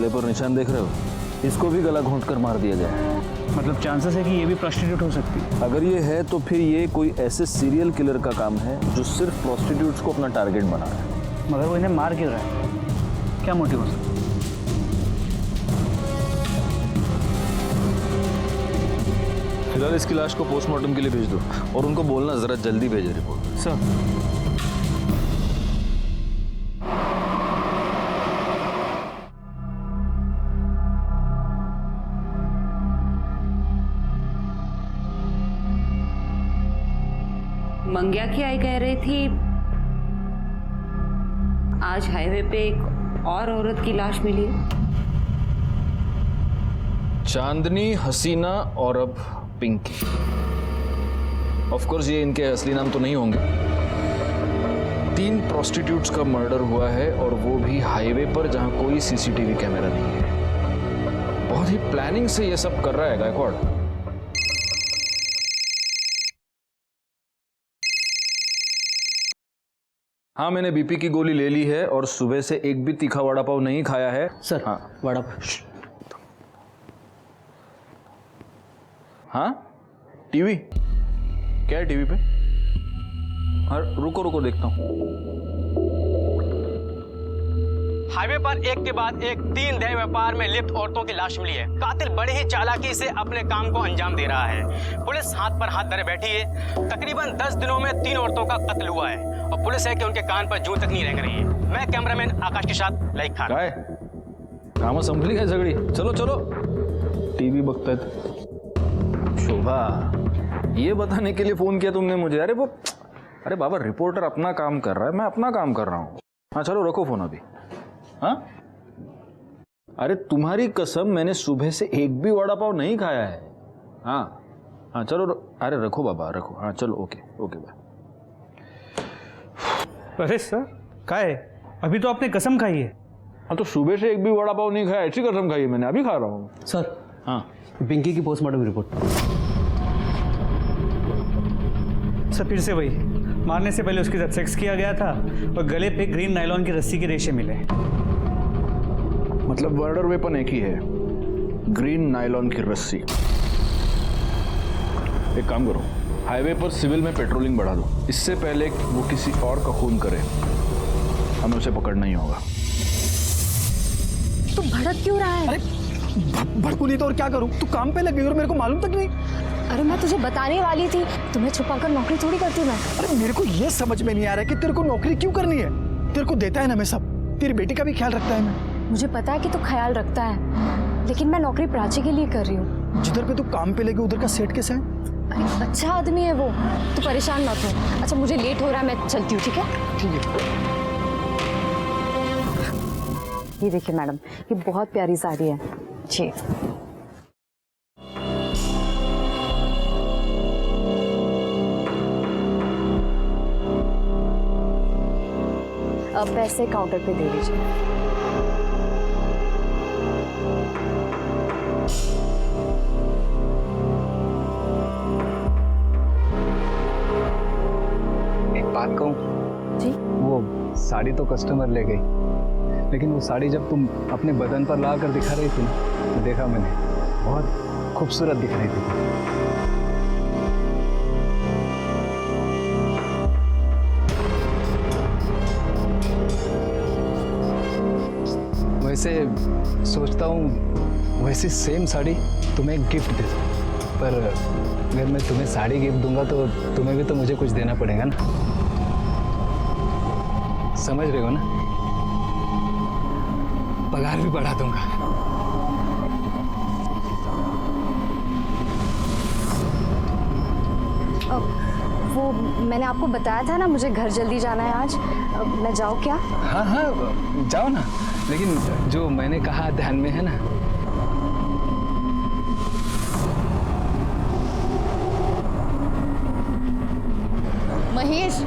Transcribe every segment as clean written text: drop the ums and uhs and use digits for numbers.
गले पर निशान देख रहे हो, इसको भी गला घोंट कर मार दिया जाए। मतलब चांसेस है कि ये भी प्रोस्टिट्यूट हो सकती है? अगर ये है तो फिर ये कोई ऐसे सीरियल किलर का काम है जो सिर्फ प्रोस्टिट्यूट्स को अपना टारगेट बना रहा है। मगर वो इन्हें मार क्यों रहा है? क्या मोटिव हो सकता है? फिलहाल इसकी लाश को पोस्टमार्टम के लिए भेज दो और उनको बोलना जरा जल्दी भेजे रिपोर्ट। सर, मंग्या की आई कह रही थी आज हाईवे पे एक और औरत की लाश मिली है। चांदनी, हसीना और अब पिंकी। ऑफ कोर्स ये इनके असली नाम तो नहीं होंगे। 3 प्रोस्टिट्यूट्स का मर्डर हुआ है और वो भी हाईवे पर जहां कोई सीसीटीवी कैमरा नहीं है। बहुत ही प्लानिंग से ये सब कर रहा है गायकवाड़। हाँ, मैंने बीपी की गोली ले ली है और सुबह से एक भी तीखा वड़ा पाव नहीं खाया है। सर, हाँ वड़ा हाँ, टीवी क्या है टीवी पे? हाँ, रुको देखता हूँ। हाईवे पर एक के बाद एक 3 देह व्यापार में लिप्त औरतों की लाश मिली है। कातिल बड़े ही चालाकी से अपने काम को अंजाम दे रहा है। पुलिस हाथ पर हाथ धरे बैठी है। तकरीबन 10 दिनों में 3 औरतों का कत्ल हुआ है और पुलिस है कि उनके कान पर जूं तक नहीं रेंग रही है। मैं कैमरामैन आकाश के साथ लाइक खान। काय काम संभली काय सगळी? चलो टीवी बघतायत। शोभा, ये बताने के लिए फोन किया तुमने मुझे? अरे बाबा, रिपोर्टर अपना काम कर रहा है, मैं अपना काम कर रहा हूँ। हाँ चलो, रखो फोन अभी। हाँ, अरे तुम्हारी कसम, मैंने सुबह से एक भी वड़ा पाव नहीं खाया है। हाँ चलो, अरे रखो बाबा, रखो। हाँ चलो, ओके बाय। अरे सर, क्या है? अभी तो आपने कसम खाई है। हाँ तो सुबह से एक भी वड़ा पाव नहीं खाया, ऐसी कसम खाई है मैंने, अभी खा रहा हूँ। सर, हाँ, पिंकी की पोस्टमार्टम रिपोर्ट। सर, फिर से वही, मारने से पहले उसके साथ सेक्स किया गया था और गले पे ग्रीन नायलॉन की रस्सी के रेशे मिले। मतलब मर्डर वेपन एक ही है, ग्रीन नायलॉन की रस्सी। एक काम करो, हाईवे पर सिविल में पेट्रोलिंग बढ़ा दो। इससे पहले वो किसी और का खून करे, हमें उसे पकड़ना ही होगा। तू भड़क क्यों रहा है? अरे भड़कू नहीं तो और क्या करूं? तू काम पे लग गई और मेरे को मालूम तक नहीं। अरे मैं तुझे बताने वाली थी, तुम्हें छुपाकर नौकरी थोड़ी करती मैं। अरे मेरे को ये समझ में नहीं आ रहा है कि तेरे को नौकरी क्यों करनी है। तेरे को देता है ना मैं सब, तेरी बेटी का भी ख्याल रखता है मैं। मुझे पता है कि तू ख्याल रखता है, लेकिन मैं नौकरी प्राची के लिए कर रही हूँ। जिधर पे तू काम पे लगी उधर का सेट कैसा है? अरे अच्छा आदमी है वो, तू परेशान मत हो। अच्छा मुझे लेट हो रहा है, मैं चलती हूँ, ठीक है? ठीक है। ये देखिए मैडम, ये बहुत प्यारी साड़ी है जी। अब पैसे काउंटर पे दे दीजिए। एक बात कहूँ? जी? वो साड़ी तो कस्टमर ले गई, लेकिन वो साड़ी जब तुम अपने बदन पर ला कर दिखा रही थी ना, तो देखा मैंने, बहुत खूबसूरत दिख रही थी। वैसे सोचता हूँ वैसी सेम साड़ी तुम्हें एक गिफ्ट दे दूँ, पर अगर मैं तुम्हें साड़ी गिफ्ट दूंगा तो तुम्हें भी तो मुझे कुछ देना पड़ेगा ना। समझ रहे हो ना? पगार भी बढ़ा दूंगा। वो मैंने आपको बताया था ना, मुझे घर जल्दी जाना है आज। मैं जाऊँ क्या? हाँ जाओ ना, लेकिन जो मैंने कहा ध्यान में है ना? महेश,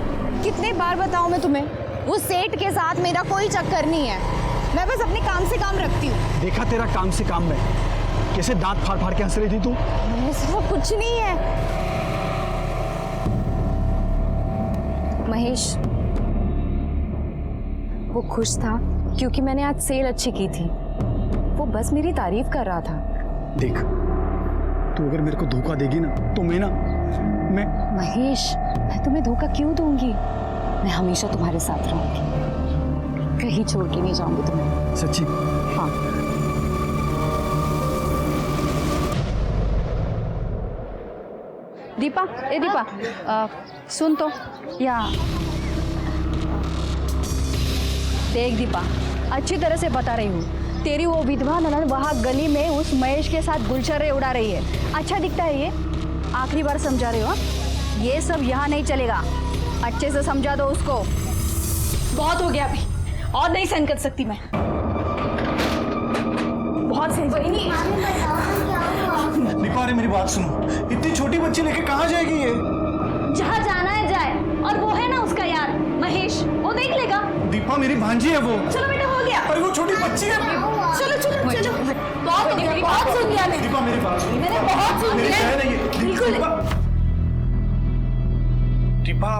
कितने बार बताऊं मैं तुम्हें, वो सेठ के साथ मेरा कोई चक्कर नहीं है। मैं बस अपने काम से काम रखती हूँ। देखा तेरा काम से काम में, कैसे दांत फाड़ फाड़ के हंस रही थी तू। ऐसा कुछ नहीं है महेश। वो खुश था क्योंकि मैंने आज सेल अच्छी की थी। वो बस मेरी तारीफ कर रहा था। देख, तू अगर मेरे को धोखा देगी ना तो मैं महेश, मैं तुम्हें धोखा क्यों दूंगी? मैं हमेशा तुम्हारे साथ रहूंगी, कहीं छोड़ के नहीं जाऊंगी तुम्हें। सच्ची? हाँ। दीपा, ए दीपा, सुन तो, या देख दीपा, अच्छी तरह से बता रही हूँ, तेरी वो विधवा ननद वहाँ गली में उस महेश के साथ गुलछर्रे उड़ा रही है। अच्छा दिखता है ये? आखिरी बार समझा रही हो, ये सब यहाँ नहीं चलेगा, अच्छे से समझा दो उसको। बहुत हो गया अभी, और नहीं सहन कर सकती मैं। बहुत सही। दीपा, अरे मेरी बात सुनो, इतनी छोटी बच्ची लेके कहाँ जाएगी ये? जहाँ जाना है जाए, और वो है ना उसका यार महेश, वो देख लेगा। दीपा, मेरी भांजी है वो। चलो बेटा, हो गया। अरे वो छोटी बच्ची है। चलो चलो चलो, बहुत हो गया, बहुत सुन लिया मैंने। दीपा, मेरी बात सुनो। मैंने बहुत सुन मेरी लिया। बहन है ये। बिल्कुल। दीपा,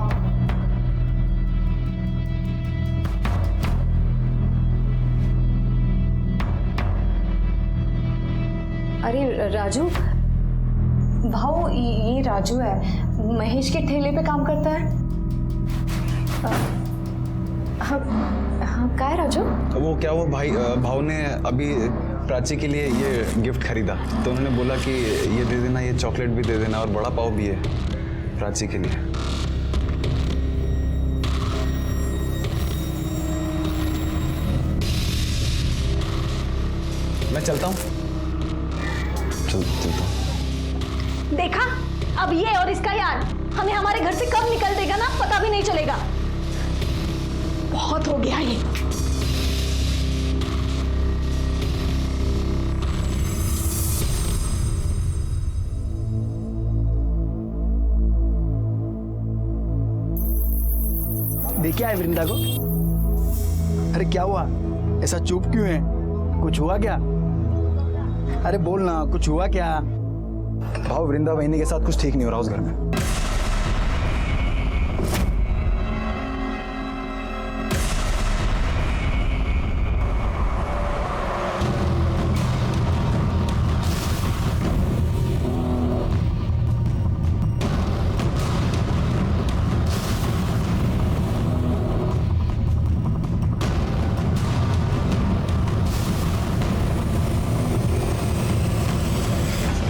अरे राजू, भाऊ, ये राजू है, महेश के ठेले पे काम करता है। हाँ हाँ, क्या है राजू? वो क्या, वो भाव ने अभी प्राची के लिए ये गिफ्ट खरीदा, तो उन्होंने बोला कि ये दे देना, ये चॉकलेट भी दे देना और बड़ा पाव भी है प्राची के लिए। मैं चलता हूँ। चलता हूँ। देखा, अब ये और इसका यार हमें हमारे घर से कब निकल देगा ना, पता भी नहीं चलेगा। बहुत हो गया ये। देखा है वृंदा को? अरे क्या हुआ, ऐसा चुप क्यों है? कुछ हुआ क्या? अरे बोल ना, कुछ हुआ क्या? भाव, वृंदा बहनी के साथ कुछ ठीक नहीं हो रहा उस घर में।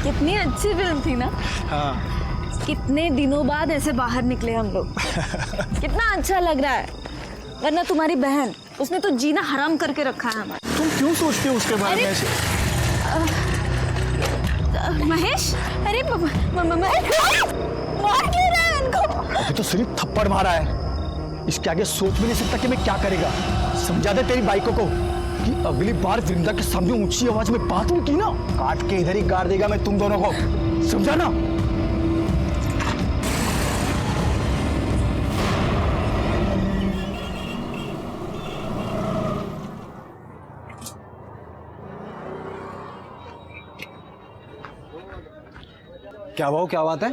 कितनी अच्छी फिल्म थी ना। हाँ। कितने दिनों बाद ऐसे बाहर निकले हम लोग। कितना अच्छा लग रहा है। वरना तुम्हारी बहन, उसने तो जीना हराम करके रखा है हमारा। तुम क्यों सोचते हो उसके बारे में ऐसे? महेश, अरे मार क्यों रहा है इनको? अभी तो सिर्फ थप्पड़ मारा है, इसके आगे सोच भी नहीं सकता कि मैं क्या करेगा। समझा दे तेरी बाइकों को कि अगली बार वृंदा के सामने ऊंची आवाज में बात नहीं की ना, काट के इधर ही गाड़ देगा मैं तुम दोनों को, समझा ना? क्या भाव, क्या बात है?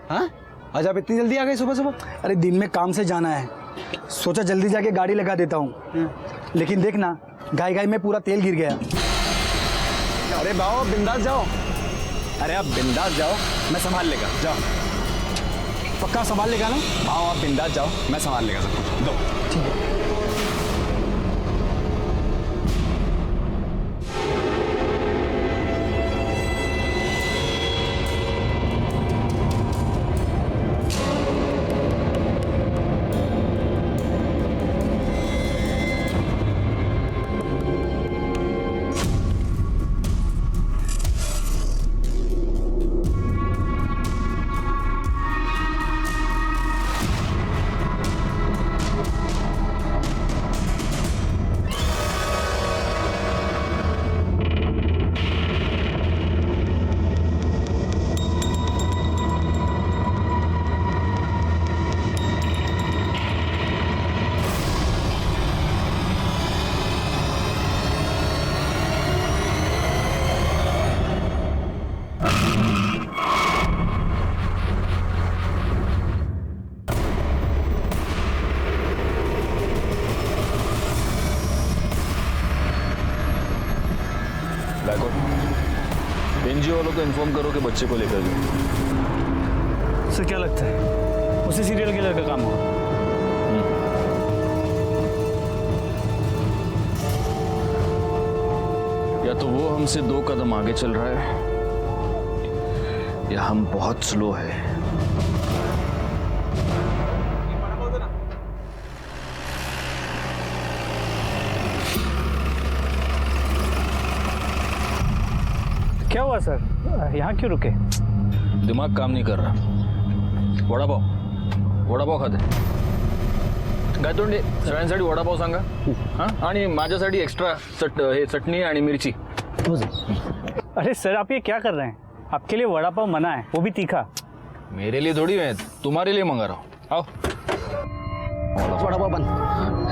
हाँ, आज आप इतनी जल्दी आ गए सुबह सुबह? अरे दिन में काम से जाना है, सोचा जल्दी जाके गाड़ी लगा देता हूँ, लेकिन देखना गाय गाय में पूरा तेल गिर गया। अरे भाव, बिंदास जाओ। अरे आप बिंदास जाओ, मैं संभाल लेगा, जाओ। पक्का संभाल लेगा ना? भाव, आप बिंदास जाओ, मैं संभाल लेगा सब कुछ। दो। ठीक है। गायकवाड़, एनजीओ वालों को इन्फॉर्म करो कि बच्चे को लेकर जाओ। सर क्या लगता है उसी सीरियल किलर का काम होगा? या तो वो हमसे 2 कदम आगे चल रहा है या हम बहुत स्लो है। क्या हुआ सर, यहाँ क्यों रुके? दिमाग काम नहीं कर रहा। वडापाव खाते गायतोंडे सगळ्यांसाठी वडापाव सांगा हां, आणि माझ्यासाठी एक्स्ट्रा हे चटणी आणि मिरची। अरे सर आप ये क्या कर रहे हैं? आपके लिए वड़ा पाव मना है, वो भी तीखा। मेरे लिए थोड़ी है, तुम्हारे लिए मंगा रहा हूँ। आओ। वड़ा पाव बन।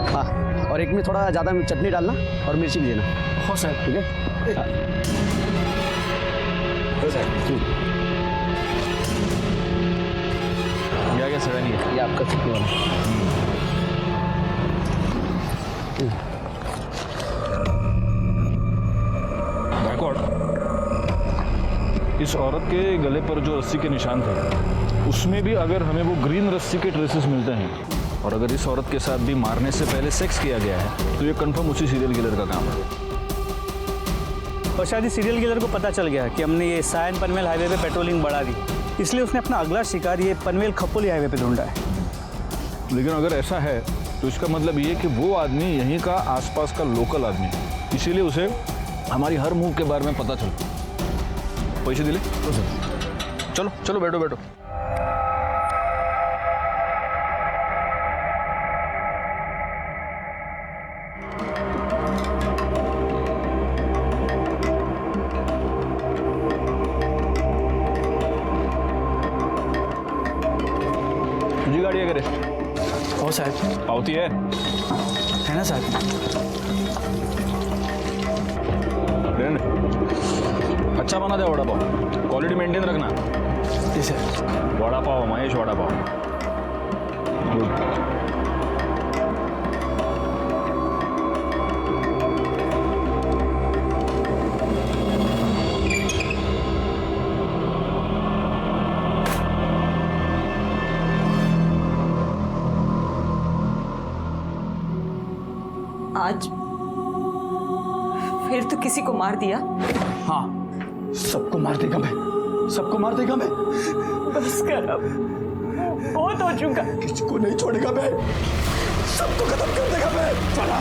हाँ, और एक में थोड़ा ज़्यादा चटनी डालना और मिर्ची भी देना। हो सर, ठीक है। क्या सगळ्यांनी घेतलं? ये आपका चटनी वाला। गायकवाड़, इस औरत के गले पर जो रस्सी के निशान थे उसमें भी अगर हमें वो ग्रीन रस्सी के ट्रेसेस मिलते हैं और अगर इस औरत के साथ भी मारने से पहले सेक्स किया गया है तो ये कंफर्म उसी सीरियल किलर का काम है। और शायद इस सीरियल किलर को पता चल गया कि हमने ये सायन पनवेल हाईवे पे पेट्रोलिंग बढ़ा दी, इसलिए उसने अपना अगला शिकार ये पनवेल खपोली हाईवे पे ढूंढा है। लेकिन अगर ऐसा है तो इसका मतलब ये कि वो आदमी यहीं का आसपास का लोकल आदमी है, इसीलिए उसे हमारी हर मूव के बारे में पता चलता। पैसे दिले? चलो चलो बैठो बैठो। तुझी गाड़ी है करे? हो साहब। पावती है है ना साहब? रहने। अच्छा बना दे वड़ा पाव, क्वालिटी मेंटेन रखना। जी सर। वड़ा पाव महेश, वड़ा पाव। आज फिर तो किसी को मार दिया। हाँ, सबको मार देगा मैं, सबको मार देगा मैं। बस कर अब, बहुत हो चुका। किसी को नहीं छोड़ेगा मैं, सबको खत्म कर देगा मैं। चला।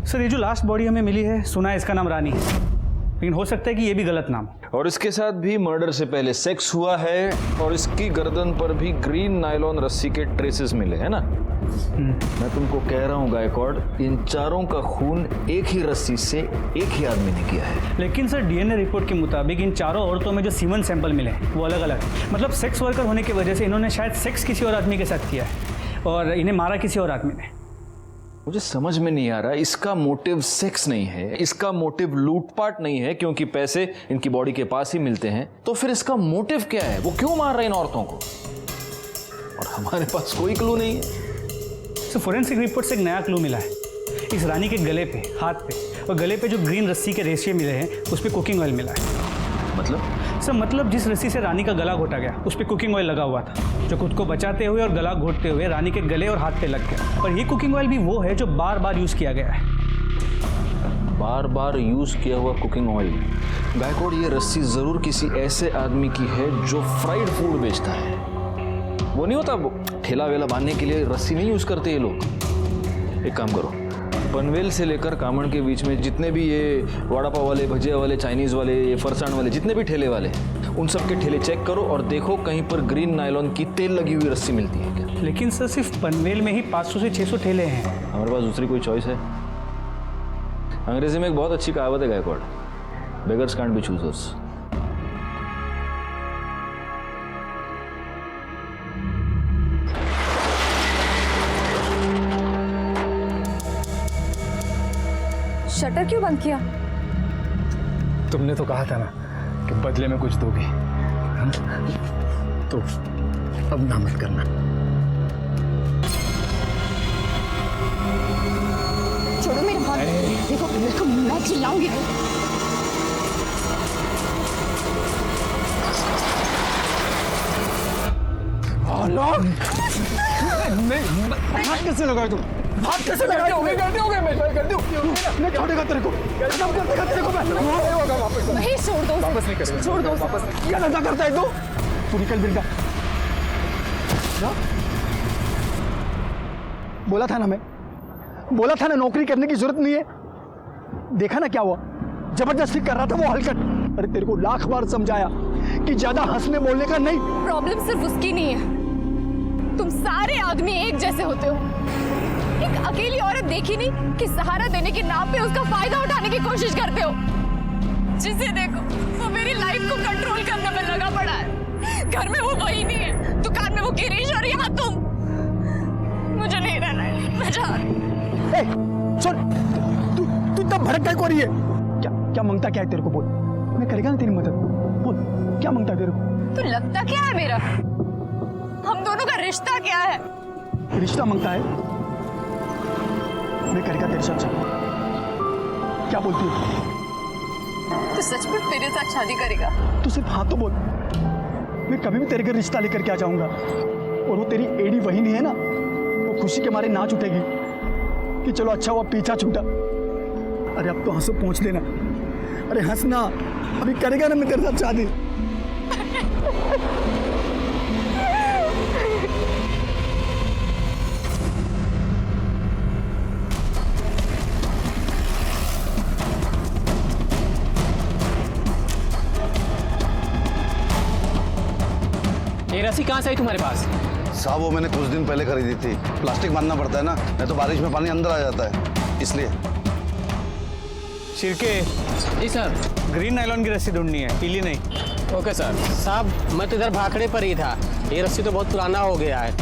सर ये जो लास्ट बॉडी हमें मिली है, सुना है इसका नाम रानी है, लेकिन हो सकता है कि ये भी गलत नाम हो। और इसके साथ भी मर्डर से पहले सेक्स हुआ है और इसकी गर्दन पर भी ग्रीन नायलॉन रस्सी के ट्रेसेस मिले हैं ना। मैं तुमको कह रहा हूँ गायकवाड़, इन चारों का खून एक ही रस्सी से एक ही आदमी ने किया है। लेकिन सर डीएनए रिपोर्ट के मुताबिक इन चारों औरतों में जो सीमन सैंपल मिले हैं वो अलग अलग है। मतलब सेक्स वर्कर होने की वजह से इन्होंने शायद सेक्स किसी और आदमी के साथ किया है और इन्हें मारा किसी और आदमी ने। मुझे समझ में नहीं आ रहा, इसका मोटिव सेक्स नहीं है, इसका मोटिव लूटपाट नहीं है क्योंकि पैसे इनकी बॉडी के पास ही मिलते हैं, तो फिर इसका मोटिव क्या है? वो क्यों मार रहे हैं इन औरतों को? और हमारे पास कोई क्लू नहीं है। तो फोरेंसिक रिपोर्ट से एक नया क्लू मिला है। इस रानी के गले पे, हाथ पे और गले पे जो ग्रीन रस्सी के रेशे मिले हैं उस पर कुकिंग ऑयल मिला है। मतलब जिस रस्सी से रानी का गला घोटा गया उस पर कुकिंग ऑयल लगा हुआ था, जो खुद को बचाते हुए और गला घोटते हुए रानी के गले और हाथ पे लग गया। और ये कुकिंग ऑयल भी वो है जो बार बार यूज़ किया गया है। बार बार यूज किया हुआ कुकिंग ऑयल। गायकवाड़, ये रस्सी जरूर किसी ऐसे आदमी की है जो फ्राइड फूड बेचता है। वो नहीं होता, वो ठेला वेला बांधने के लिए रस्सी नहीं यूज करते ये लोग। एक काम करो, पनवेल से लेकर कामण के बीच में जितने भी ये वड़ा पाव वाले, भजिया वाले, चाइनीज़ वाले, ये फरसाण वाले, जितने भी ठेले वाले, उन सब के ठेले चेक करो और देखो कहीं पर ग्रीन नायलॉन की तेल लगी हुई रस्सी मिलती है क्या। लेकिन सर सिर्फ पनवेल में ही 500 से 600 ठेले हैं। हमारे पास दूसरी कोई चॉइस है? अंग्रेजी में एक बहुत अच्छी कहावत है Gaikwad, beggars can't be choosers. Shutter क्यों बंद किया? तुमने तो कहा था ना कि बदले में कुछ दोगी, तो अब ना मत करना। छोड़ो मेरे हाथ, देखो मैं चिल्लाऊंगी। हाथ कैसे लगाए तुम? हाथ कैसे लगाए? गलती हो गई, मैं छोड़ेगा तेरे को, कसम करतेगा तेरे को मैं। महेश छोड़ दो, वापस नहीं करेगा, छोड़ दो वापस। क्या धंधा करता है तू निकल बिरदा। बोला था ना नौकरी करने की जरूरत नहीं है। देखा ना क्या हुआ, जबरदस्ती कर रहा था वो हलकट। अरे तेरे को लाख बार समझाया कि ज्यादा हंसने बोलने का नहीं। प्रॉब्लम सिर्फ उसकी नहीं है, तुम सारे आदमी एक जैसे होते हो। एक अकेली औरत देखी नहीं कि सहारा देने के नाम पे उसका फायदा उठाने की कोशिश करते हो। जिसे देखो वो मेरी लाइफ को कंट्रोल करने में लगा पड़ा है। घर में वो वही नहीं है, दुकान में वो गिरीश और यहाँ तुम। मुझे नहीं रहना है, मैं जा रही हूँ। सुन, तू इतना भड़क क्या हो रही है? क्या मांगता क्या है तेरे को? बोल, मैं करेगा ना तेरी मदद। बोल, क्या मांगता है तेरे को? तो लगता क्या है मेरा? हम दोनों का रिश्ता क्या है? रिश्ता मांगता है? मैं करेगा तेरे साथ। क्या बोलती है? तू सचमुच मेरे साथ शादी करेगा? तू सिर्फ हाँ तो बोल, मैं कभी भी तेरे घर रिश्ता लेकर के आ जाऊंगा। और वो तेरी एडी वही नहीं है ना, वो खुशी के मारे नाच उठेगी कि चलो अच्छा हुआ पीछा छूटा। अरे अब तो हंसो पहुंच लेना। अरे हंसना, अभी करेगा ना मैं तेरे साथ शादी। ये रस्सी कहाँ से आई तुम्हारे पास? साहब वो मैंने कुछ दिन पहले खरीदी थी। प्लास्टिक बांधना पड़ता है ना, नहीं तो बारिश में पानी अंदर आ जाता है, इसलिए। छिड़के जी सर। ग्रीन नायलॉन की रस्सी ढूंढनी है, पीली नहीं। Okay sir. साहब मैं तो इधर भाखड़े पर ही था, ये रस्सी तो बहुत पुराना हो गया है,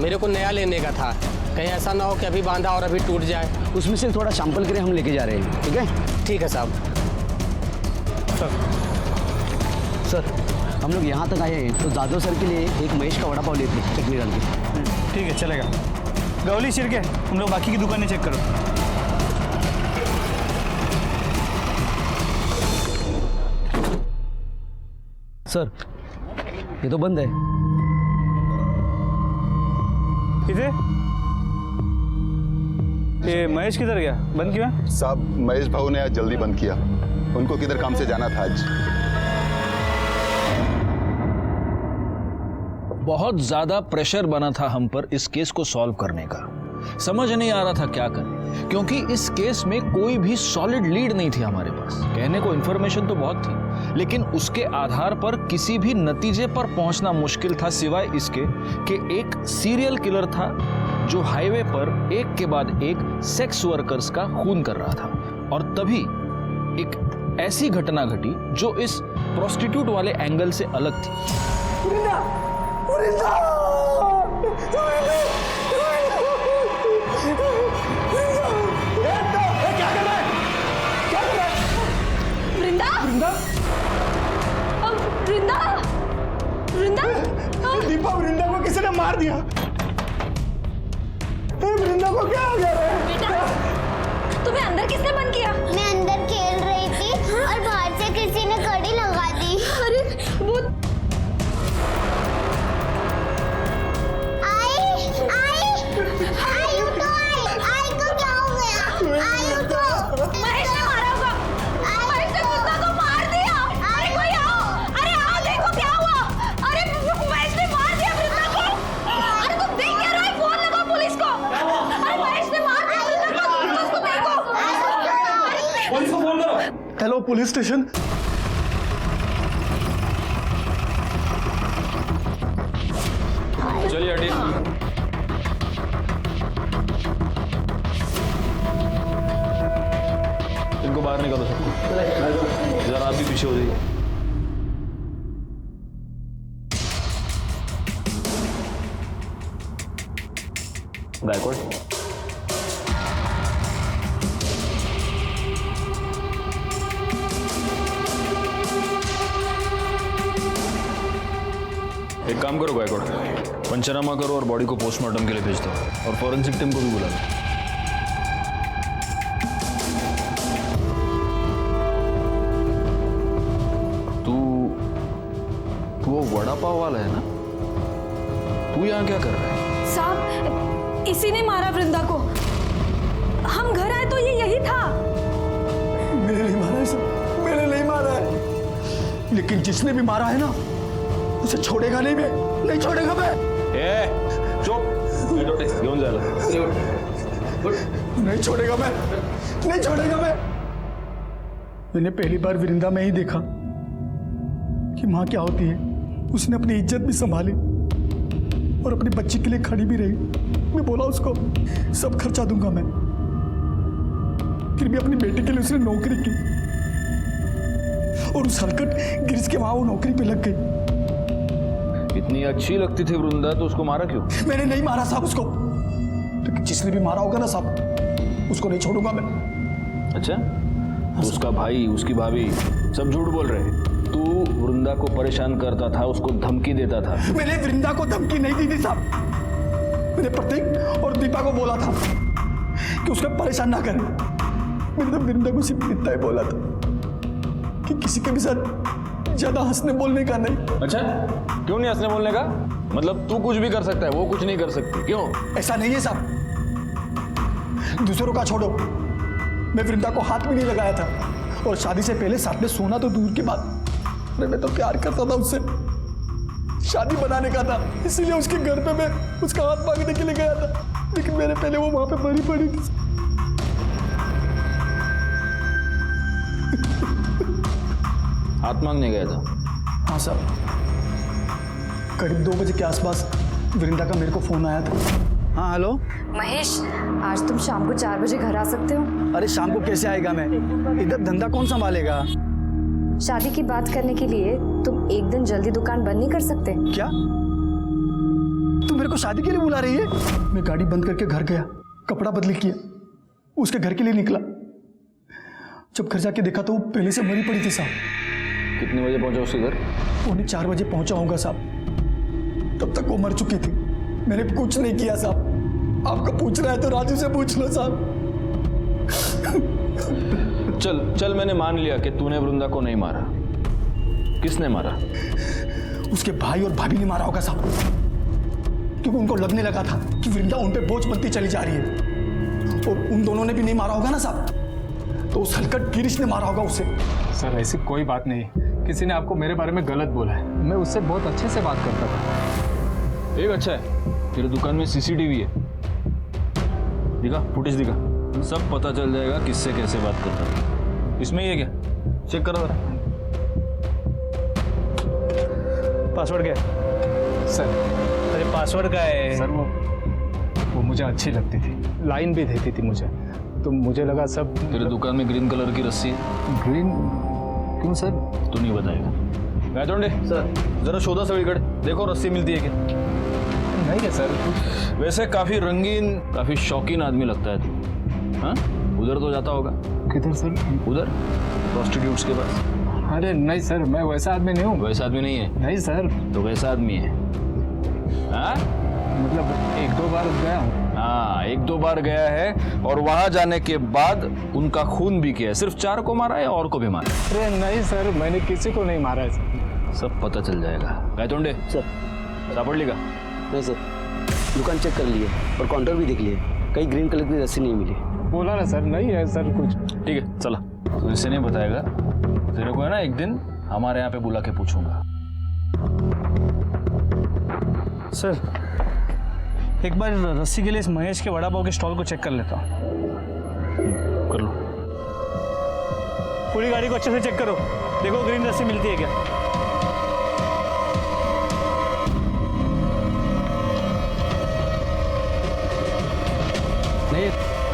मेरे को नया लेने का था। कहीं ऐसा ना हो कि अभी बांधा और अभी टूट जाए। उसमें से थोड़ा सैंपल के लिए हम लेके जा रहे हैं, ठीक है? ठीक है साहब। सर, हम लोग यहाँ तक आए हैं तो जादव सर के लिए एक महेश का वड़ा पाव लेते हैं, चटनी डाल के। ठीक है, चलेगा। गौली छिड़के, हम लोग बाकी की दुकानें चेक करो। सर, ये तो बंद है। किधर? ये महेश किधर गया? बंद क्यों है? साहब महेश भाऊ ने आज जल्दी बंद किया, उनको किधर काम से जाना था आज। बहुत ज्यादा प्रेशर बना था हम पर इस केस को सॉल्व करने का। समझ नहीं आ रहा था क्या करें, क्योंकि इस केस में कोई भी सॉलिड लीड नहीं थी हमारे पास। कहने को इन्फॉर्मेशन तो बहुत थी, लेकिन उसके आधार पर किसी भी नतीजे पर पहुंचना मुश्किल था, सिवाय इसके कि एक सीरियल किलर था जो हाईवे पर एक के बाद एक सेक्स वर्कर्स का खून कर रहा था। और तभी एक ऐसी घटना घटी जो इस प्रोस्टिट्यूट वाले एंगल से अलग थी। वृंदा, वृंदा, दीपा, वृंदा को किसी ने मार दिया। वृंदा को क्या हो गया? बेटा, तुम्हें अंदर किसने बंद किया? मैं अंदर खेल रही थी और बाहर से किसी ने कड़ी लगा दी। अरे वो आई को क्या हो गया? आई उठो। महेश ने मारा होगा। महेश ने कुत्ता को मार दिया। अरे कोई आओ, अरे आओ, देखो क्या हुआ। अरे महेश ने मार दिया वृंदा को। अरे तुम देख क्या रहे हो? फोन लगाओ पुलिस को। अरे महेश ने मार दिया वृंदा को, उसको देखो। पुलिस को फोन करो। Hello police station. चलिए हटिए। इनको बाहर निकालो सबको। जरा आप भी पीछे हो जाइए। गायकवाड़, एक काम करो गायकवाड़, पंचनामा करो और बॉडी को पोस्टमार्टम के लिए भेज दो और फॉरेंसिक टीम को भी बुला लो। तू वो वड़ा पाव वाला है ना? तू यहाँ क्या कर रहा है? साहब, इसी ने मारा वृंदा को। हम घर आए तो ये यही था। मैंने नहीं मारा है सर, मैंने नहीं मारा है, लेकिन जिसने भी मारा है ना उसे छोड़ेगा नहीं, मैं नहीं छोड़ेगा मैं। चुप, घेऊन जायला। नहीं छोड़ेगा मैं, नहीं छोड़ेगा मैं। मैंने पहली बार वृंदा में ही देखा कि माँ क्या होती है। उसने अपनी इज्जत भी संभाली और अपनी बच्ची के लिए खड़ी भी रही। मैं बोला उसको सब खर्चा दूंगा मैं, फिर भी अपनी बेटी के लिए उसने नौकरी की और उस हरकत गिरीश के वहां वो नौकरी पे लग गई। इतनी अच्छी लगती थी वृंदा तो उसको मारा क्यों? मैंने नहीं मारा साहब उसको, लेकिन जिसने भी मारा होगा ना साहब उसको नहीं छोड़ूंगा मैं। अच्छा, तो उसका भाई, उसकी भाभी सब झूठ बोल रहे हैं। तू वृंदा को परेशान करता था, उसको धमकी देता था। मैंने वृंदा को धमकी नहीं दी थी साहब। मैंने प्रतीक और दीपा को बोला था कि उसको परेशान ना करें। मैंने तो वृंदा को सिर्फ इतना ही बोला था कि किसी के भी साथ ज्यादा हंसने बोलने का नहीं। अच्छा, क्यों नहीं हंसने बोलने का? मतलब तू कुछ भी कर सकता है, वो कुछ नहीं कर सकती, क्यों? ऐसा नहीं है साहब, दूसरों का छोड़ो, मैं वृंदा को हाथ भी नहीं लगाया था और शादी से पहले साथ में सोना तो दूर की बात, मैं तो प्यार करता था उससे, शादी बनाने का था, इसीलिए उसके घर पे मैं उसका हाथ मांगने के लिए गया था, लेकिन मेरे पहले वो वहां पे मरी पड़ी थी। हाथ मांगने गया था? हाँ साहब, करीब 2 बजे के आसपास वृंदा का मेरे को फोन आया था। हाँ हेलो महेश, आज तुम शाम को 4 बजे घर आ सकते हो? अरे शाम को कैसे आएगा मैं, इधर धंधा कौन संभालेगा? शादी की बात करने के लिए तुम एक दिन जल्दी दुकान बंद नहीं कर सकते? क्या तुम मेरे को शादी के लिए बुला रही है? मैं गाड़ी बंद करके घर गया, कपड़ा बदली किया, उसके घर के लिए निकला। जब घर जाके देखा तो वो पहले से मरी पड़ी थी साहब। कितने बजे पहुंचा उसके घर? 4:45 बजे पहुंचा होगा साहब, तब तक वो मर चुकी थी। मैंने कुछ नहीं किया साहब, आपको पूछ रहा है तो राजू से पूछ लो साहब। चल चल, मैंने मान लिया कि तूने वृंदा को नहीं मारा। किसने मारा? उसके भाई और भाभी ने मारा होगा साहब, क्योंकि उनको लगने लगा था कि वृंदा उन पे बोझ बनती चली जा रही है, और उन दोनों ने भी नहीं मारा होगा ना साहब, तो उस हलकट गिरीश ने मारा होगा उसे। सर ऐसी कोई बात नहीं, किसी ने आपको मेरे बारे में गलत बोला है। मैं उससे बहुत अच्छे से बात करता था। एक अच्छा है, तेरे दुकान में सीसीटीवी है, दिखा, फुटेज दिखा, सब पता चल जाएगा किससे कैसे बात करता था। इसमें ये क्या, चेक करो जरा। पासवर्ड क्या है? सर अरे पासवर्ड क्या है? सर वो मुझे अच्छी लगती थी, लाइन भी देती थी मुझे, तो मुझे लगा सब। तेरे दुकान में ग्रीन कलर की रस्सी है? ग्रीन क्यों सर? तू नहीं बताएगा? गायतोंडे सर, जरा शोधा सगळीकडे, देखो रस्सी मिलती है क्या? नहीं है सर। वैसे काफी रंगीन, काफी शौकीन आदमी लगता है तू। हाँ, उधर तो जाता होगा? किधर सर? उधर प्रोस्टिट्यूट्स के पास। अरे नहीं सर, मैं वैसा आदमी नहीं हूँ। वैसा आदमी नहीं है? नहीं सर। तो वैसा आदमी है? हाँ, मतलब 1-2 बार गया हूँ। हाँ, 1-2 बार गया है और वहां जाने के बाद उनका खून भी किया है। सिर्फ 4 को मारा है, और को भी मारा? अरे नहीं सर, मैंने किसी को नहीं मारा है सर। सब पता चल जाएगा। गायतोंडे सर, सापड़ लेगा? नहीं सर, दुकान चेक कर लिए और काउंटर भी देख लिए, कहीं ग्रीन कलर की रस्सी नहीं मिली। बोला ना सर, नहीं है सर कुछ। ठीक है, चला, तो इसे नहीं बताएगा, तेरे को है ना एक दिन हमारे यहाँ पे बुला के पूछूंगा। सर, एक बार रस्सी के लिए इस महेश के वड़ा पाव के स्टॉल को चेक कर लेता हूँ। कर लो। पूरी गाड़ी को अच्छे से चेक करो, देखो ग्रीन रस्सी मिलती है क्या।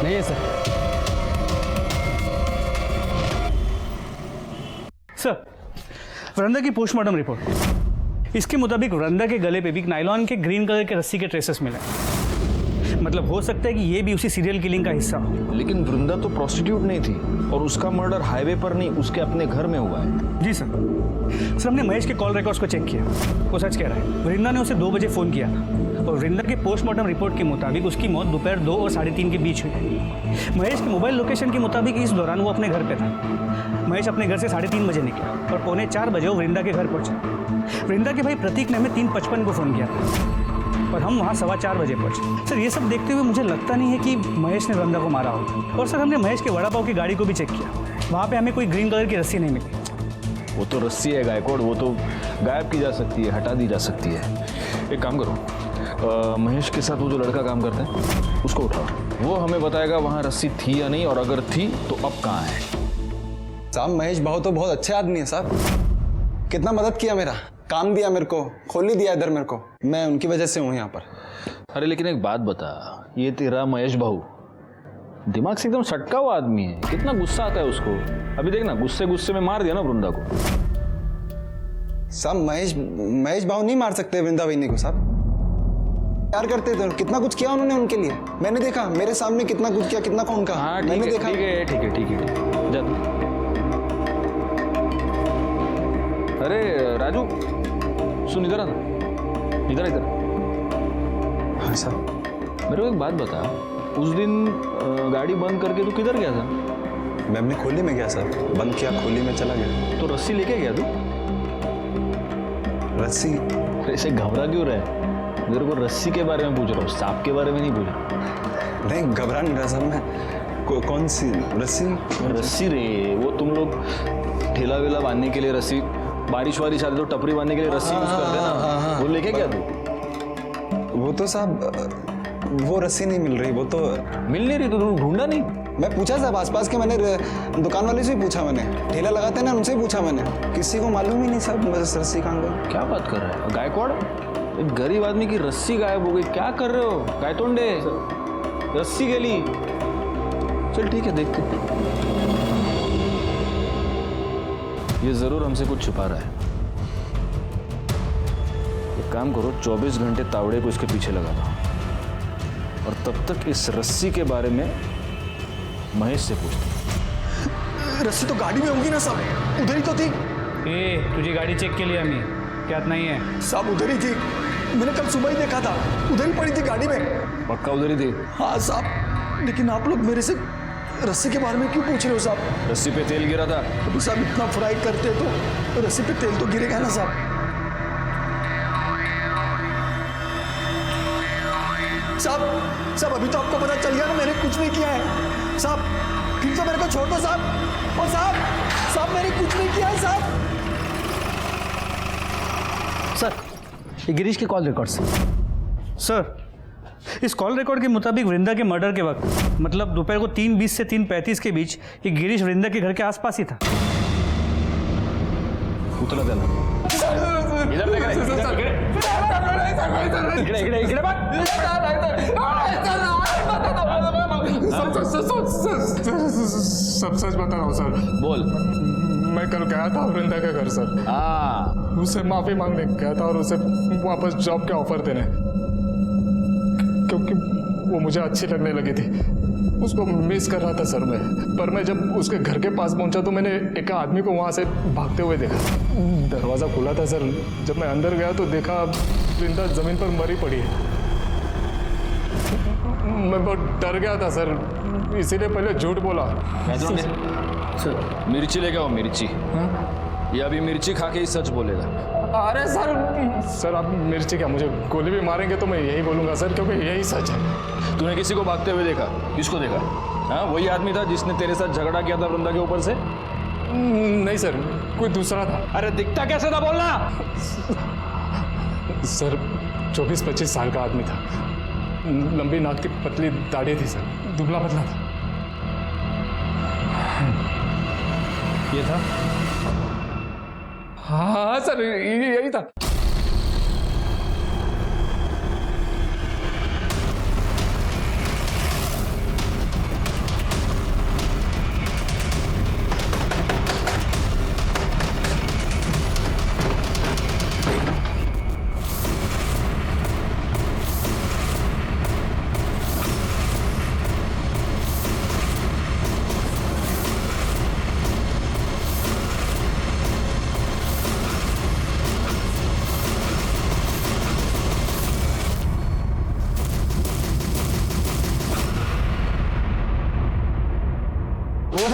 नहीं है सर। सर, वृंदा की पोस्टमार्टम रिपोर्ट, इसके मुताबिक वृंदा के गले पे भी नायलॉन के ग्रीन कलर के रस्सी के ट्रेसेस मिले। मतलब हो सकता है कि ये भी उसी सीरियल किलिंग का हिस्सा हो। लेकिन वृंदा तो प्रोस्टिट्यूट नहीं थी और उसका मर्डर हाईवे पर नहीं उसके अपने घर में हुआ है। जी सर हमने महेश के कॉल रिकॉर्ड्स को चेक किया, वो सच कह रहा है। वृंदा ने उसे 2 बजे फ़ोन किया था और वृंदा के पोस्टमार्टम रिपोर्ट के मुताबिक उसकी मौत दोपहर 2 और 3:30 के बीच हुई है। महेश के मोबाइल लोकेशन के मुताबिक इस दौरान वो अपने घर पे था। महेश अपने घर से 3:30 बजे निकला और 3:45 बजे वो वृंदा के घर पहुंचा। वृंदा के भाई प्रतीक ने हमें 3:55 को फ़ोन किया था और हम वहाँ 4:15 बजे पहुंचे। सर ये सब देखते हुए मुझे लगता नहीं है कि महेश ने वृंदा को मारा होगा। और सर हमने महेश के वड़ा पाव की गाड़ी को भी चेक किया, वहाँ पे हमें कोई ग्रीन कलर की रस्सी नहीं मिली। वो तो रस्सी है गायकवाड़, वो तो गायब की जा सकती है, हटा दी जा सकती है। एक काम करो, महेश के साथ वो जो लड़का काम करता है उसको उठाओ, वो हमें बताएगा वहाँ रस्सी थी या नहीं, और अगर थी तो अब कहाँ है। साहब महेश भाव तो बहुत अच्छे आदमी है साहब, कितना मदद किया, मेरा काम दिया, मेरे को खोल ही दिया इधर मेरे को, मैं उनकी वजह से हूँ यहाँ पर। अरे लेकिन एक बात बता, ये तेरा महेश भाऊ दिमाग से एकदम सटका हुआ आदमी है, कितना गुस्सा आता है उसको। अभी देखना गुस्से गुस्से में मार दिया ना वृंदा को। साहब महेश भाव नहीं मार सकते वृंदा वहीनी को साहब, प्यार करते थे, कितना कुछ किया उन्होंने उनके लिए, मैंने देखा मेरे सामने कितना कुछ किया, कितना कौन का। हाँ मैंने देखा। ठीक है जा तू। अरे राजू सुन, इधर आ ना, इधर। हाँ साहब। मेरे को एक बात बता, उस दिन गाड़ी बंद करके तू किधर गया था? मैं अपनी खोली में गया सर, बंद किया, खोली में चला गया। तो रस्सी लेके गया तू? रस्सी? ऐसे घबरा क्यों रहा है? मेरे को रस्सी के बारे में पूछ रहा हूँ, सांप के बारे में नहीं पूछ रहा। नहीं घबरा नहीं रहा सर मैं। कौन सी रस्सी? रस्सी रे, वो तुम लोग ठेला वेला बांधने के लिए रस्सी, बारिश वारिश आती तो टपरी बांधने के लिए रस्सी यूज करते हैं ना, वो लेके गया तू? वो तो साहब वो रस्सी नहीं मिल रही, वो तो मिल नहीं रही, तो तुम ढूंढा नहीं? मैं पूछा साहब आसपास के, मैंने दुकान वाले से भी पूछा, मैंने ठेला लगाते हैं ना उनसे भी पूछा मैंने, किसी को मालूम ही नहीं साहब बस रस्सी कहाँ गई। क्या बात कर रहा है गायकवाड़, एक गरीब आदमी की रस्सी गायब हो गई, क्या कर रहे हो गायतोंडे? रस्सी गली, चल ठीक है देखते। ये जरूर हमसे कुछ छुपा रहा है। एक काम करो, 24 घंटे तावड़े को इसके पीछे लगा दो और तब तक इस रस्सी के बारे में महेश से पूछते। रस्सी तो गाड़ी में होगी ना साहब, उधर ही तो थी। तुझी गाड़ी चेक के लिए हमें क्या नहीं है? साहब उधर ही थी, मैंने कल सुबह ही देखा था, उधर ही पड़ी थी गाड़ी में। पक्का उधर ही थी? हाँ साहब, लेकिन आप लोग मेरे से रस्सी के बारे में क्यों पूछ रहे हो साहब? रस्सी पे तेल गिरा था। अभी साहब इतना फ्राई करते तो रस्सी पे तेल तो गिरेगा ना साहब। साहब अभी तो आपको पता चल गया ना मैंने कुछ नहीं किया है साहब, फिर तो मेरे को छोड़ दो साहब। और साहब मैंने कुछ नहीं किया है साहब। सर ये गिरीश के कॉल रिकॉर्ड सर, इस कॉल रिकॉर्ड के मुताबिक वृंदा के मर्डर के वक्त मतलब दोपहर को 3:20 से 3:35 के बीच ये गिरीश वृंदा के घर के आसपास ही था। उतला त्याला इधर देख इकडे सब सच बता रहा हूँ सर। बोल। मैं कल गया था वृंदा के घर सर, उससे माफी मांगने गया था और उसे वापस जॉब के ऑफर देने, क्योंकि वो मुझे अच्छी लगने लगी थी, उसको मिस कर रहा था सर मैं। पर मैं जब उसके घर के पास पहुंचा तो मैंने एक आदमी को वहां से भागते हुए देखा। दरवाज़ा खुला था सर, जब मैं अंदर गया तो देखा वृंदा जमीन पर मरी पड़ी है। मैं बहुत डर गया था सर, इसीलिए पहले झूठ बोला। सर मिर्ची लेके आओ, मिर्ची। ये अभी मिर्ची खा के ही सच बोलेगा। अरे सर आप मिर्ची क्या, मुझे गोली भी मारेंगे तो मैं यही बोलूंगा सर, क्योंकि यही सच है। तूने किसी को भागते हुए देखा? किसको देखा? हाँ वही आदमी था जिसने तेरे साथ झगड़ा किया था वृंदा के ऊपर से? नहीं सर, कोई दूसरा था। अरे दिखता कैसे था बोलना? सर 24-25 साल का आदमी था, लंबी नाक की पतली दाढ़ी थी सर, दुबला पतला था। ये था? हाँ सर यही था।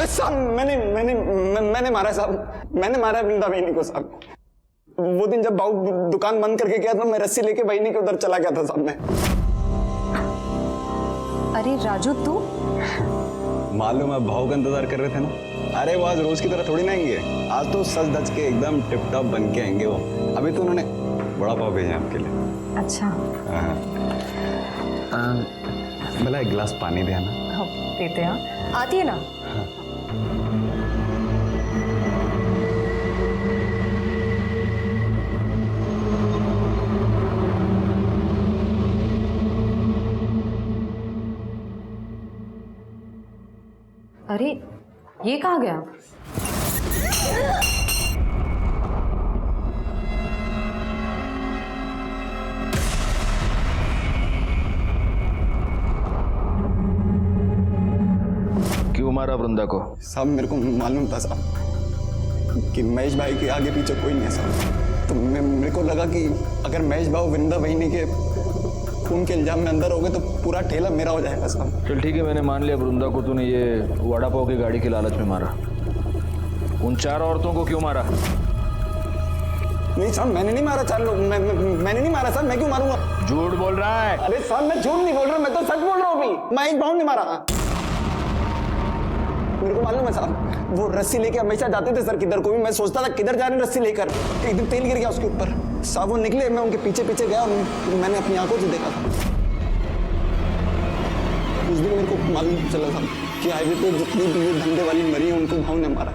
अरे साहब मैंने मारा साहब, मैंने मारा वृंदा बहनी को साहब। वो दिन जब बाबू दुकान बंद करके गया था, मैं रस्सी लेके बहनी के उधर चला गया था साहब मैं। अरे राजू तू मालूम है भाव का इंतजार कर रहे थे ना। अरे वो आज रोज की तरह थोड़ी ना आएंगे, आज तो सज धज के एकदम टिप टॉप बन के आएंगे वो। अभी तो उन्होंने बड़ा पाव भेजा आपके लिए। अच्छा भला एक गिलास पानी दे ना। हाँ देते हैं, आती है ना। अरे ये कहाँ गया? क्यों मारा वृंदा को? साहब मेरे को मालूम था साहब कि महेश भाई के आगे पीछे कोई नहीं है साहब। तो मेरे को लगा कि अगर महेश भाई वृंदा बहनी के खून के इल्जाम में अंदर हो गए तो पूरा ठेला मेरा हो जाएगा साहब। चल ठीक है, मैंने मान लिया वृंदा को तूने ये वड़ा पाव की गाड़ी की लालच में मारा। उन 4 औरतों को क्यों मारा? नहीं साहब मैंने नहीं मारा 4 लोग, मैंने नहीं मारा साहब। मैं क्यों मारूंगा? झूठ बोल रहा है। अरे साहब मैं झूठ नहीं बोल रहा, मैं तो सच बोल रहा हूँ। अभी महेश भाव ने मारा। मेरे को मालूम है साहब, वो रस्सी लेके हमेशा जाते थे सर किधर को भी। मैं सोचता था किधर जा रहे हैं रस्सी लेकर, एक दिन तेल गिर गया उसके ऊपर साहब। वो निकले, मैं उनके पीछे पीछे गया और मैंने अपनी आंखों से देखा था। उस दिन मेरे को मालूम चला था कि हाईवे पे जितनी भी धंधे वाली मरी है उनको भाव ने मारा।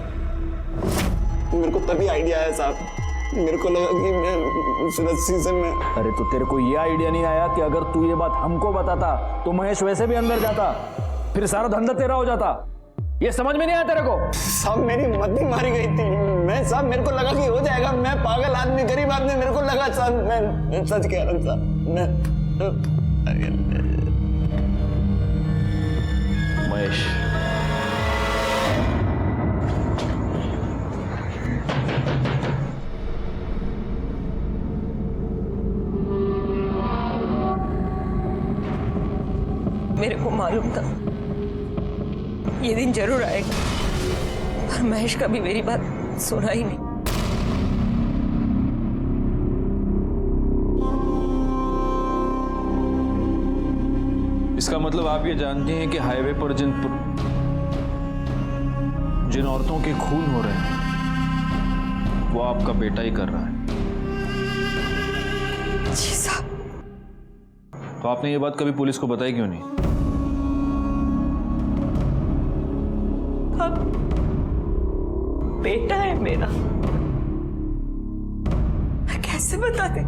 मेरे को तभी आइडिया आया साहब। मेरे को लगा कि मैं उस रस्सी से मैं। अरे तो तेरे को ये आइडिया नहीं आया कि अगर तू ये बात हमको बताता तो महेश वैसे भी अंदर जाता, फिर सारा धंधा तेरा हो जाता? ये समझ में नहीं आया तेरे को? साहब मेरी मद्दी मारी गई थी। मैं साहब मेरे को लगा कि हो जाएगा। मैं पागल आदमी, गरीब आदमी, मेरे को लगा साहब। मैं सच कह रहा हूँ साहब। महेश मेरे को मालूम था ये दिन जरूर आएगा, पर महेश कभी मेरी बात सुना ही नहीं। इसका मतलब आप ये जानती हैं कि हाईवे पर जिन औरतों के खून हो रहे हैं वो आपका बेटा ही कर रहा है। जी साहब। तो आपने ये बात कभी पुलिस को बताई क्यों नहीं? अब बेटा है मेरा, मैं कैसे बता दे?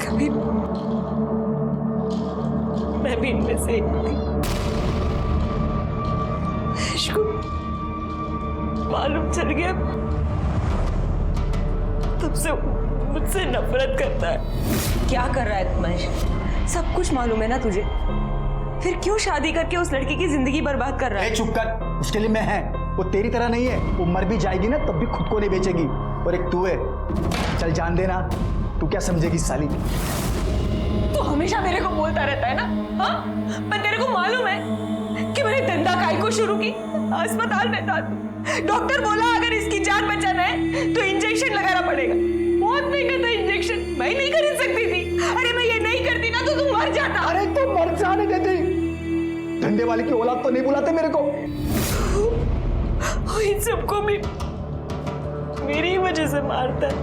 कभी मैं भी इनमें से एक थी। इसको मालूम चल गया, तब से मुझसे नफरत करता है। क्या कर रहा है महेश? सब कुछ मालूम है ना तुझे, फिर क्यों शादी करके उस लड़की की जिंदगी बर्बाद कर रहा है? चुप कर, उसके लिए मैं है। वो तेरी तरह नहीं है, वो मर भी जाएगी ना तब भी खुद को नहीं बेचेगी। और एक तू है, चल जान देना, तू क्या समझेगी साली? तू हमेशा मेरे को बोलता रहता है ना, हाँ? पर तेरे को मालूम है कि मैंने धंधा काय को शुरू की? अस्पताल में था, डॉक्टर बोला अगर इसकी जान बचाना है तो इंजेक्शन लगाना पड़ेगा। बहुत महंगा था इंजेक्शन, मैं नहीं खरीद सकती थी। अरे मैं ये नहीं करती ना तो तू मर जाता। अरे तू मर जाने देती, धंधे वाले की औलाद तो नहीं बुलाते मेरे को। इन सबको भी मेरी वजह से मारता है।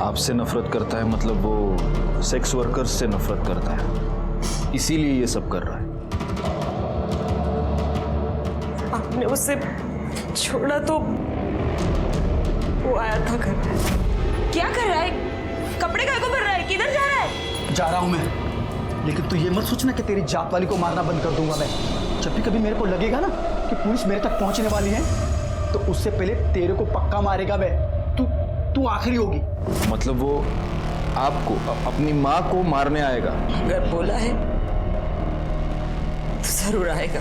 आपसे नफरत करता है मतलब वो सेक्स वर्कर्स से नफरत करता है, इसीलिए ये सब कर रहा है। आपने उसे छोड़ा तो वो आया था घर। क्या कर रहा है? कपड़े काय को भर रहा है? किधर जा रहा है? जा रहा हूं मैं, लेकिन तू ये मत सोचना कि तेरी जात वाली को मारना बंद कर दूंगा मैं। जब भी कभी मेरे को लगेगा ना कि पुलिस मेरे तक पहुंचने वाली है तो उससे पहले तेरे को पक्का मारेगा मैं। तू आखिरी होगी। मतलब वो आपको अपनी माँ को मारने आएगा? अगर बोला है तो जरूर आएगा।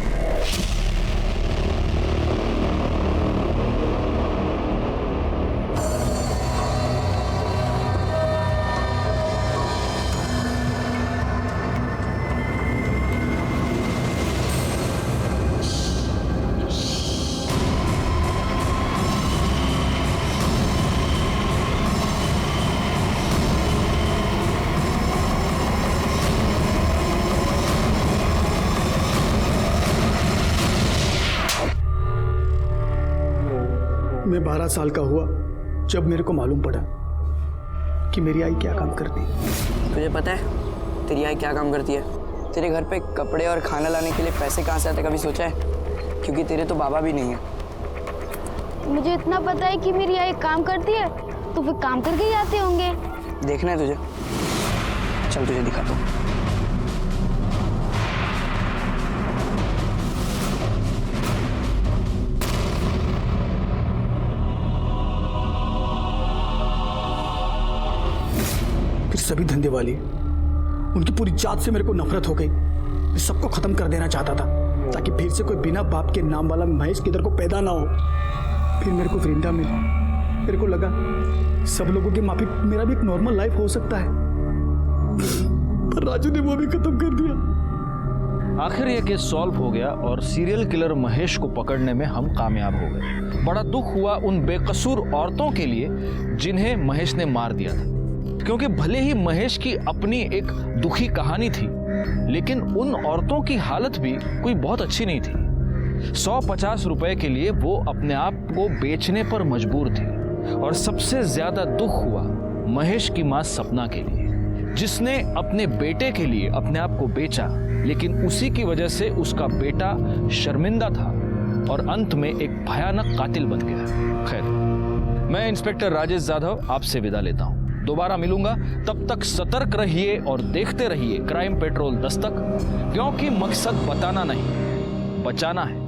मैं 12 साल का हुआ जब मेरे को मालूम पड़ा कि मेरी आई क्या काम करती है। तुझे पता है तेरी आई क्या काम करती है? तेरे घर पे कपड़े और खाना लाने के लिए पैसे कहाँ से आते कभी सोचा है? क्योंकि तेरे तो बाबा भी नहीं है। मुझे इतना पता है कि मेरी आई काम करती है, तो फिर काम करके ही आते होंगे। देखना है तुझे? चल तुझे दिखाता हूँ। फिर सभी धंधे वाली, उनकी पूरी जात से मेरे को नफरत हो गई। मैं सबको खत्म कर देना चाहता था ताकि फिर से कोई बिना बाप के नाम वाला महेश किधर को पैदा ना हो। फिर मेरे को वृंदा मिली। मेरे को लगा सब लोगों की माफी मेरा भी एक नॉर्मल लाइफ हो सकता है, पर राजू ने वो भी खत्म कर दिया। आखिर यह केस सॉल्व हो गया और सीरियल किलर महेश को पकड़ने में हम कामयाब हो गए। बड़ा दुख हुआ उन बेकसूर औरतों के लिए जिन्हें महेश ने मार दिया था, क्योंकि भले ही महेश की अपनी एक दुखी कहानी थी, लेकिन उन औरतों की हालत भी कोई बहुत अच्छी नहीं थी। 150 रुपए के लिए वो अपने आप को बेचने पर मजबूर थी। और सबसे ज्यादा दुख हुआ महेश की मां सपना के लिए, जिसने अपने बेटे के लिए अपने आप को बेचा, लेकिन उसी की वजह से उसका बेटा शर्मिंदा था और अंत में एक भयानक कातिल बन गया। खैर, मैं इंस्पेक्टर राजेश जाधव आपसे विदा लेता हूं। दोबारा मिलूंगा, तब तक सतर्क रहिए और देखते रहिए क्राइम पेट्रोल दस्तक, क्योंकि मकसद बताना नहीं, बचाना है।